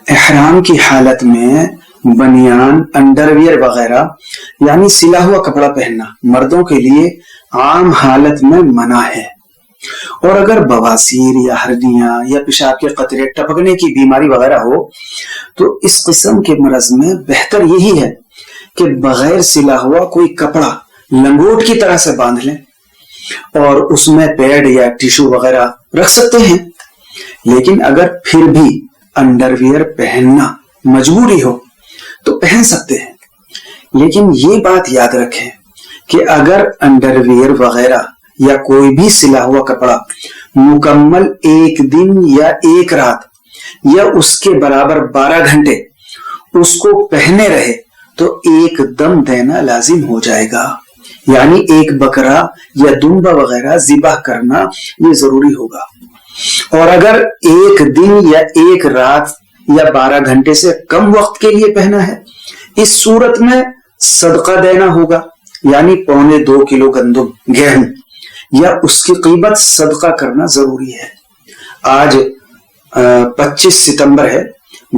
احرام کی حالت میں بنیان، انڈرویئر وغیرہ یعنی سلا ہوا کپڑا پہننا مردوں کے لیے عام حالت میں منع ہے، اور اگر بواسیر یا ہرنیاں یا پیشاب کے قطرے ٹپکنے کی بیماری وغیرہ ہو تو اس قسم کے مرض میں بہتر یہی ہے کہ بغیر سلا ہوا کوئی کپڑا لنگوٹ کی طرح سے باندھ لیں اور اس میں پیڈ یا ٹیشو وغیرہ رکھ سکتے ہیں۔ لیکن اگر پھر بھی انڈرویئر پہننا مجبوری ہو تو پہن سکتے ہیں، لیکن یہ بات یاد رکھیں کہ اگر انڈرویئر وغیرہ یا کوئی بھی سلا ہوا کپڑا مکمل ایک دن یا ایک رات یا اس کے برابر 12 گھنٹے اس کو پہنے رہے تو ایک دم دینا لازم ہو جائے گا، یعنی ایک بکرا یا دمبا وغیرہ ذبح کرنا یہ ضروری ہوگا۔ اور اگر ایک دن یا ایک رات یا 12 گھنٹے سے کم وقت کے لیے پہنا ہے، اس صورت میں صدقہ دینا ہوگا، یعنی 2.25 کلو گندم گیہوں یا اس کی قیمت صدقہ کرنا ضروری ہے۔ آج 25 ستمبر ہے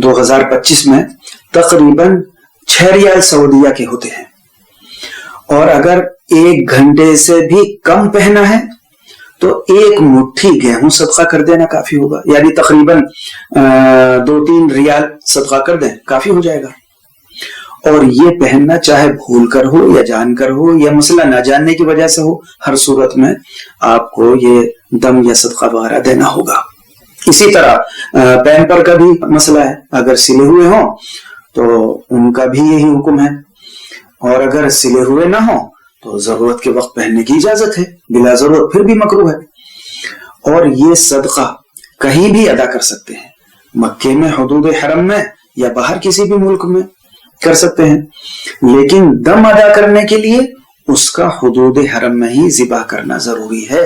2025 میں تقریباً 6 ریال سعودیہ کے ہوتے ہیں، اور اگر 1 گھنٹے سے بھی کم پہنا ہے تو 1 مٹھی گیہوں صدقہ کر دینا کافی ہوگا، یعنی تقریباً 2-3 ریال صدقہ کر دیں کافی ہو جائے گا۔ اور یہ پہننا چاہے بھول کر ہو یا جان کر ہو یا مسئلہ نہ جاننے کی وجہ سے ہو، ہر صورت میں آپ کو یہ دم یا صدقہ وغیرہ دینا ہوگا۔ اسی طرح پین پر کا بھی مسئلہ ہے، اگر سلے ہوئے ہوں تو ان کا بھی یہی حکم ہے، اور اگر سلے ہوئے نہ ہوں تو ضرورت کے وقت پہننے کی اجازت ہے، بلا ضرورت پھر بھی مکروہ ہے۔ اور یہ صدقہ کہیں بھی ادا کر سکتے ہیں، مکے میں حدود حرم میں یا باہر کسی بھی ملک میں کر سکتے ہیں، لیکن دم ادا کرنے کے لیے اس کا حدود حرم میں ہی ذبح کرنا ضروری ہے۔